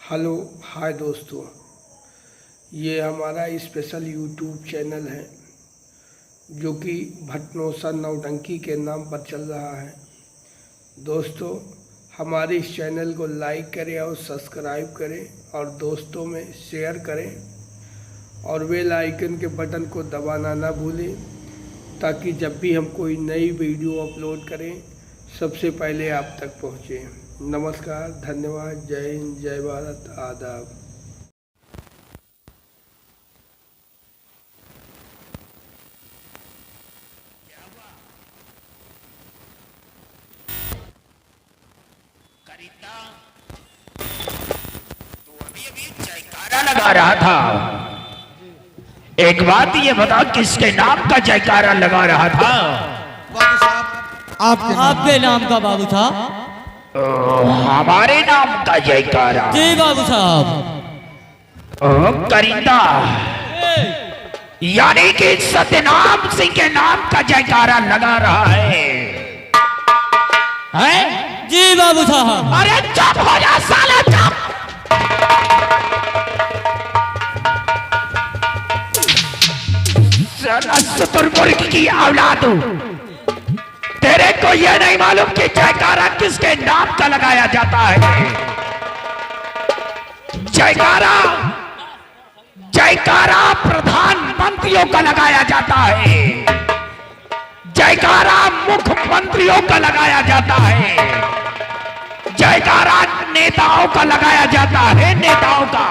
Hello hi दोस्तों, ये हमारा स्पेशल यूट्यूब चैनल है जो कि भटनोसा नौटंकी के नाम पर चल रहा है। दोस्तों, हमारे इस चैनल को लाइक करें और सब्सक्राइब करें और दोस्तों में शेयर करें और बेल आइकन के बटन को दबाना ना भूलें ताकि जब भी हम कोई नई वीडियो अपलोड करें सबसे पहले आप तक पहुँचे। नमस्कार, धन्यवाद, जय हिंद, जय भारत, आदाब। जयकारा लगा रहा था। एक बात ये बता, किसके नाम का जयकारा लगा रहा था? बाबू साहब आपके नाम का बाबू साहब। हमारे नाम का जयकारा। जी बाबू साहब। करिंदा यानी कि सत्यनाम सिंह के नाम का जयकारा लगा रहा है? जी बाबू साहब। अरे चुप हो जा साला, चुप। शुतुरमुर्ग की औलाद, तेरे को यह नहीं मालूम कि जयकारा किसके नाम का लगाया जाता है? जयकारा जयकारा प्रधानमंत्रियों का लगाया जाता है। जयकारा मुख्यमंत्रियों का लगाया जाता है। जयकारा नेताओं का लगाया जाता है, नेताओं का।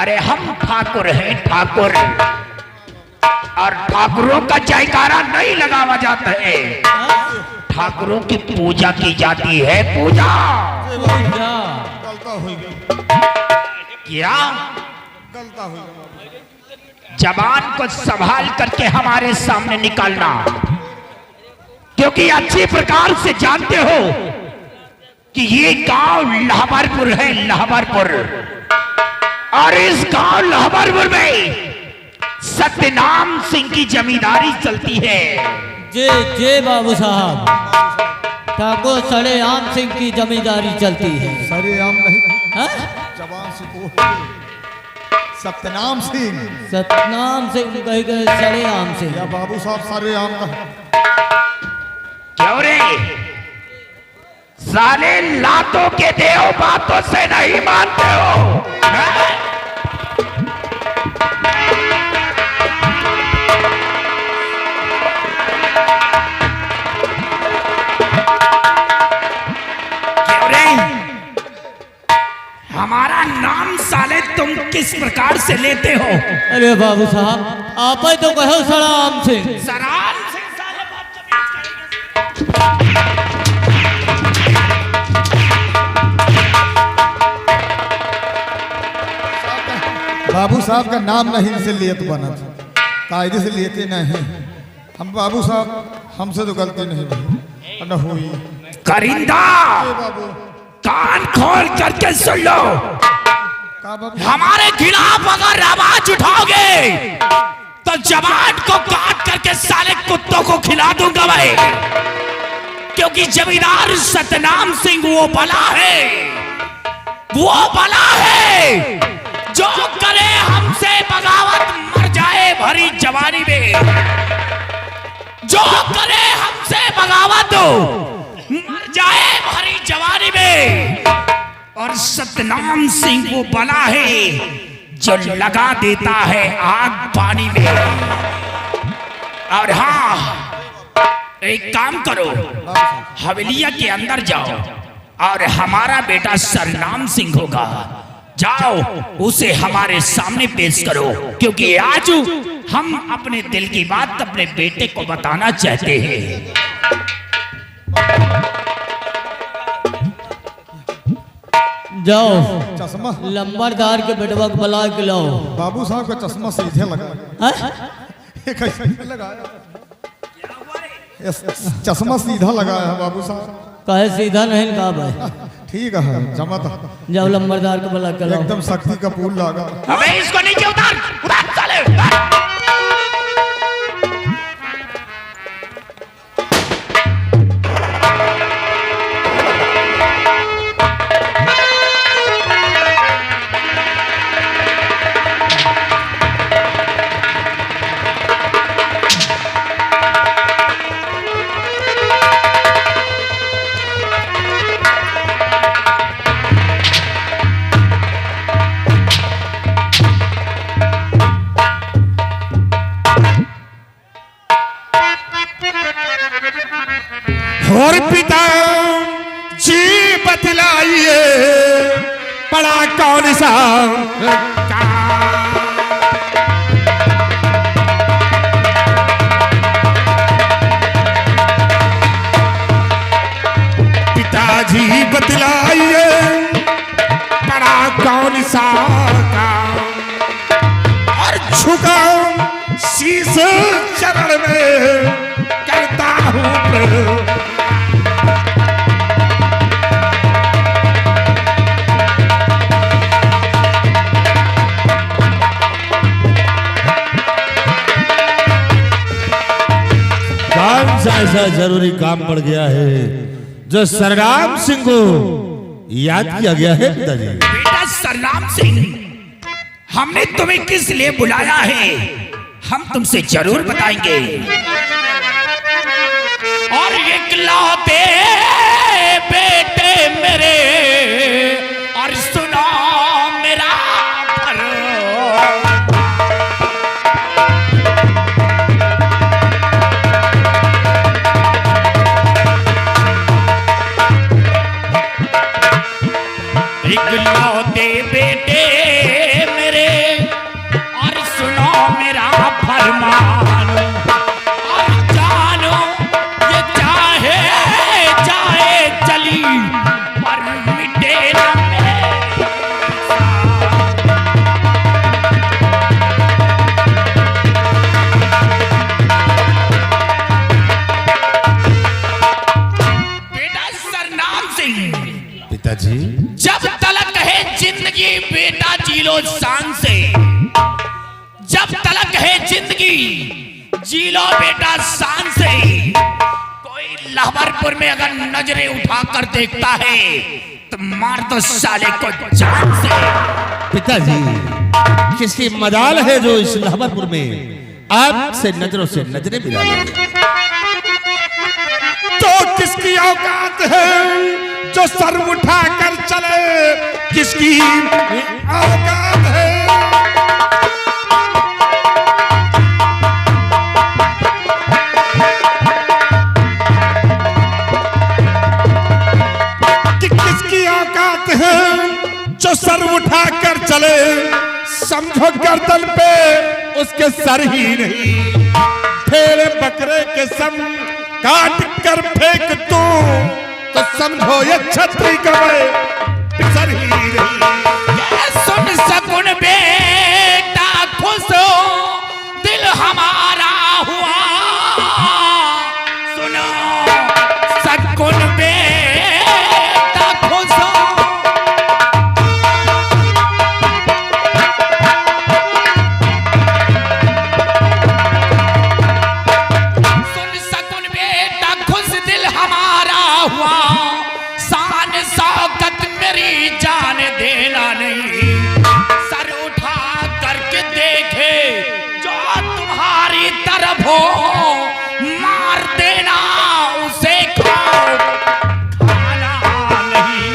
अरे हम ठाकुर हैं, ठाकुर, और ठाकुरों का जयकारा नहीं लगावा जाता है। ठाकुरों की पूजा की जाती है, पूजा। क्या जबान को संभाल करके हमारे सामने निकालना, क्योंकि अच्छी प्रकार से जानते हो कि ये गांव लहबरपुर है, लहबरपुर, और इस गांव लहबरपुर में सत्यनाम सिंह की जमींदारी चलती है। जी जी बाबू साहब। ठाकुर सरेआम सिंह की जमींदारी चलती है। सरेआम नहीं, हाँ? जबान से बोल। सत्यनाम सिंह। सतनाम सिंह कह गए सरेआम सिंह। या बाबू साहब सरेआम का। क्यों रे साले, लातों के देव बातों से नहीं मानते हो? हमारा नाम साले तुम किस प्रकार से लेते हो? अरे बाबू साहब, आप ही तो कहो सरेआम सिंह। सराम से साले बात करेंगे। बाबू साहब का नाम नहीं से लियत बनत, कायदे से लेते नहीं हम। बाबू साहब हमसे तो गलती नहीं हुई, न हुई। करिंदा, बाबू कान खोल करके सुन लो। का बाबू? हमारे खिलाफ अगर आवाज उठाओगे तो जवान को काट करके साले कुत्तों को खिला दूंगा मैं, क्योंकि जमींदार सतनाम सिंह वो बला है, वो बला है जो करे हमसे बगावत मर जाए भरी जवानी में। जो करे हमसे बगावत मर जाए भरी जवानी में। और सतनाम सिंह वो बला है जो लगा देता है आग पानी में। और हाँ, एक काम करो, हवेलिया के अंदर जाओ और हमारा बेटा सरनाम सिंह होगा, जाओ उसे हमारे सामने पेश करो, क्योंकि आज हम अपने दिल की बात अपने बेटे को बताना चाहते हैं। जाओ चश्मा लंबरदार के बेटवा को बुला के लाओ। बाबू साहब का चश्मा सीधे लगा। हाँ? ये कैसे लगाया? ये चश्मा सीधा लगाया है बाबू साहब। कहे सीधा नहीं कहा भाई। ठीक है, जमत जाओ लंबरदार को बुला के लाओ। एकदम शक्ति का पुल लगा। अबे इसको नीचे उतार, उतार साले, उतार। निशा का और झुका शीश चरण में करता हूँ प्रणाम। ऐसा जरूरी काम पड़ गया है जो सरनाम सिंह को याद किया गया है पिताजी। बेटा सरनाम सिंह, हमने तुम्हें किस लिए बुलाया है हम तुमसे जरूर बताएंगे। और इकलौते बेटे मेरे और सुनो मेरा इकलौते बेटे मेरे और सुनो मेरा फरमान। और जानो ये चाहे जाए चली पर मिटे ना बेटा सरनाम सिंह। पिताजी जब तलक है जिंदगी बेटा जी लो शान से, जब तलक है जिंदगी जी लो बेटा शान से। कोई लहबरपुर में अगर नजरें उठाकर देखता है तो मार दो साले को जान से। पिताजी किसकी मजाल है जो इस लहबरपुर में आपसे नजरों से नजरें मिला ले। तो किसकी औकात है जो सर उठा कर चले, किसकी औकात है। कि किसकी औकात है जो सर उठा कर चले, समझो गर्दन पे उसके सर ही नहीं, भेड़ बकरे के सम काट कर फेंक तू तो समझो ये छतरी कबे सर ही नहीं। सुन सकुन बेटा खुश दिल हमारा हुआ, सुनो सकुन बेटा खुश। सुन सकुन बेटा खुश दिल हमारा हुआ, शान शौकत मेरी जान देना नहीं। सर उठा करके देखे जो तुम्हारी तरफ हो, मार देना उसे खाओ खाना नहीं।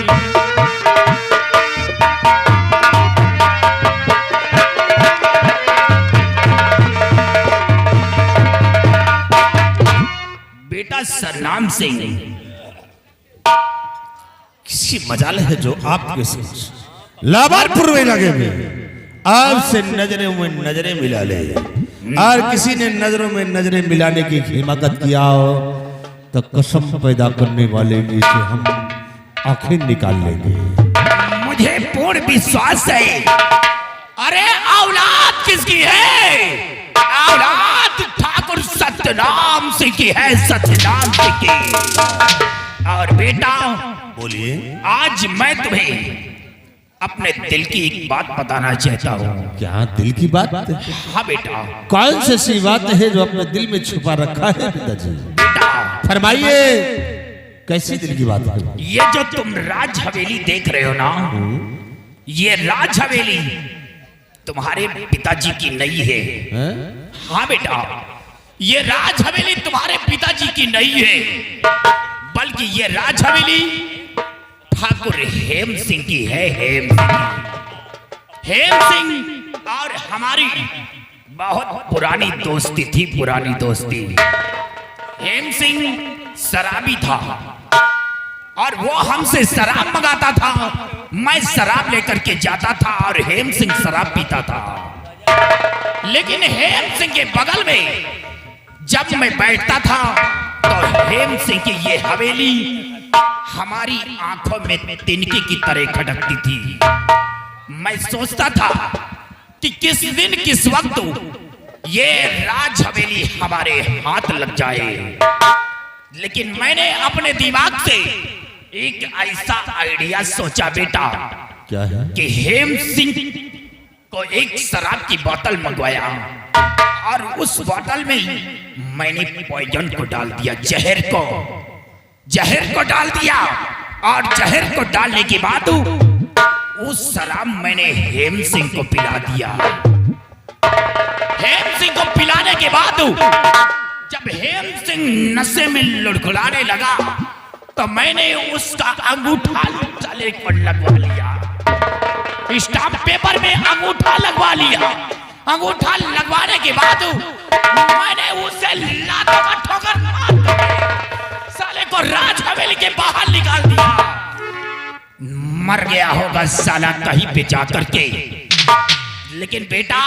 बेटा सरनाम सिंह, किसी मजाल है जो आपके साथ लाबारपुर में लगे हुए आपसे नजरें में नजरें मिला ले, और किसी ने नजरों में नजरें मिलाने की हिम्मत किया हो तो कसम पैदा करने वाले में से हम आंखें निकाल लेंगे। मुझे पूर्ण विश्वास है। अरे औलाद किसकी है? औलाद ठाकुर सत्यनाम सिंह की है, सत्यनाम सिंह की। और बेटा बोलिए। आज मैं तुम्हें अपने दिल की एक बात बताना चाहता हूँ। क्या दिल की बात? हाँ बेटा। कौन सी ऐसी बात है जो अपने दिल में छुपा रखा है पिताजी? बेटा फरमाइए, कैसी दिल की बात है? ये जो तुम राज हवेली देख रहे हो ना, ये राज हवेली तुम्हारे पिताजी की नहीं है। हाँ बेटा, ये राज हवेली तुम्हारे पिताजी की नहीं है, बल्कि ये राज हवेली ठाकुर हेम सिंह की है। हेम सिंह और हमारी बहुत पुरानी दोस्ती थी, पुरानी दोस्ती। हेम सिंह शराबी था और वो हमसे शराब मंगाता था, मैं शराब लेकर के जाता था और हेम सिंह शराब पीता था। लेकिन हेम सिंह के बगल में जब मैं बैठता था तो हेम सिंह की ये हवेली हमारी आंखों में तिनके की तरह खटकती थी। मैं सोचता था कि किस दिन किस वक्त ये राज हवेली हमारे हाथ लग जाए, लेकिन मैंने अपने दिमाग से एक ऐसा आइडिया सोचा बेटा। क्या है? कि हेम सिंह को एक शराब की बोतल मंगवाया और उस बोतल में मैंने पॉइजन को डाल दिया, जहर को डाल दिया, और जहर को डालने के बाद उस शराब मैंने हेम सिंह को पिला दिया। हेम सिंह को पिलाने के बाद जब हेम सिंह नशे में लुढ़कुलाने लगा तो मैंने उसका अंगूठा साले पर लगवा लिया, स्टाम्प पेपर में अंगूठा लगवा लिया। अंगूठा लगवाने के बाद मैंने उसे लातों का ठोकर मार कर साले को राज हवेली के बाहर निकाल दिया। मर गया होगा साला कहीं पे जाकर के, लेकिन बेटा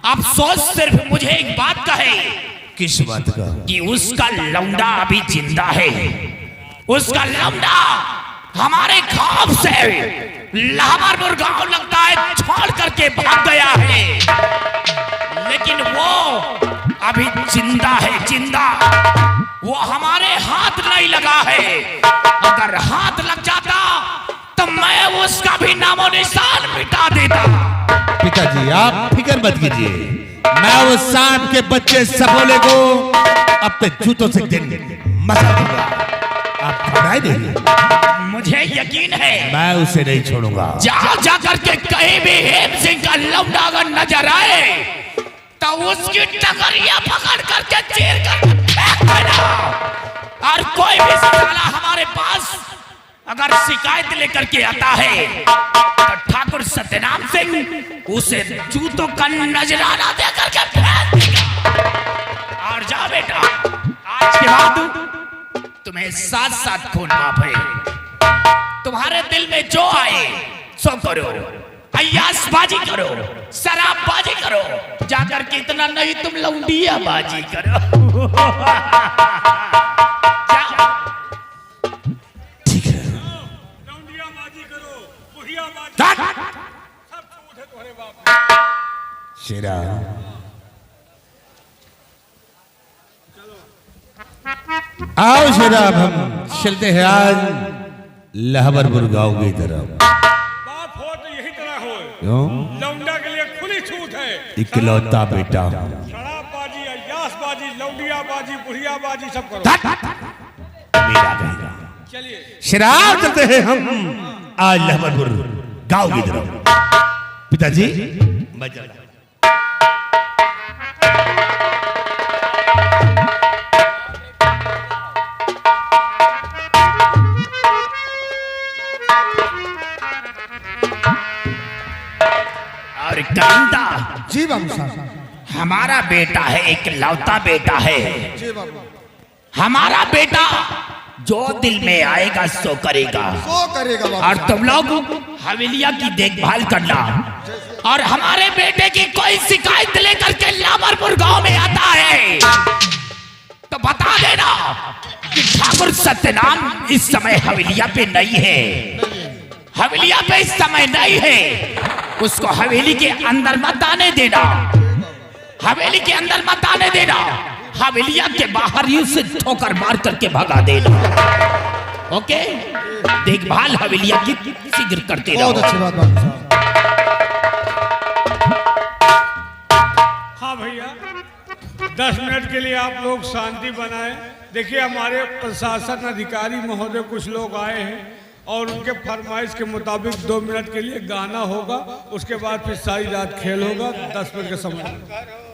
अफसोस सिर्फ मुझे एक बात का है। किस बात का? कि उसका लौंडा अभी जिंदा है। उसका लौंडा हमारे गांव से लाहौर गांव लगता है छोड़ करके भाग गया है, लेकिन वो अभी जिंदा है, जिंदा। वो हमारे हाथ नहीं लगा है, अगर हाथ लग जाता तो मैं उसका भी नामो निशान मिटा देता। पिताजी आप फिक्र मत कीजिए, मैं उस सांप के बच्चे सबोले को अपने जूतों से दिन मसा दूंगा। आप घबराए नहीं, मुझे यकीन है मैं उसे नहीं छोड़ूंगा। जा करके कहीं भी हेम सिंह का लौंडा अगर नजर आए तो उसकी टंगरिया पकड़ करके चीर कर फेंक देना। और कोई भी साला हमारे पास अगर शिकायत लेकर के आता है तो ठाकुर सत्यनाम सिंह उसे जूतों का नजराना दे करके फेंक देगा। और जा बेटा, आज के बाद तुम्हें साथ साथ खून माफ है। तुम्हारे दिल में जो आए सो करो, अय्यासबाजी करो, शराबबाजी करो, जाकर के इतना नहीं तुम लौंडिया बाजी करो। ठीक है, शेरा आओ शेरा, अब हम चलते हैं आज लाहौरपुर गांव की तरफ। बाप हो तो यही तरह हो। क्यों? लौंडा के लिए खुली छूट है। इकलौता बेटा, शराबबाजी, अय्यासबाजी, लौंडियाबाजी, बुढ़ियाबाजी सब करो। मेरा कहेगा। चलिए शराब चलते हैं हम आज लाहौरपुर गांव की तरफ। पिताजी मजा और कविता जी बाबू साहब। हमारा बेटा है, एक लौता बेटा है। जी बाबू। हमारा बेटा जो दिल में आएगा सो करेगा। वो करेगा बाबू और साहब। तुम लोग हवेलिया की देखभाल करना, और हमारे बेटे की कोई शिकायत लेकर के लाहौरपुर गांव में आता है तो बता देना कि ठाकुर सत्यनाम इस समय हवेलिया पे नहीं है। हवेलिया पे इस समय नहीं है, उसको हवेली के अंदर मत आने देना। हवेली के अंदर मत आने देना, हवेलिया के बाहर ही उसे ठोकर मार करके भगा देना। ओके, देखभाल हवेलिया की शीघ्र करते रहो। बहुत अच्छी बात बाबू साहब। हाँ भैया, 10 मिनट के लिए आप लोग शांति बनाएं। देखिए हमारे प्रशासन अधिकारी महोदय कुछ लोग आए हैं और उनके फरमाइश के मुताबिक 2 मिनट के लिए गाना होगा, उसके बाद फिर सारी रात खेल होगा। 10 मिनट का समय।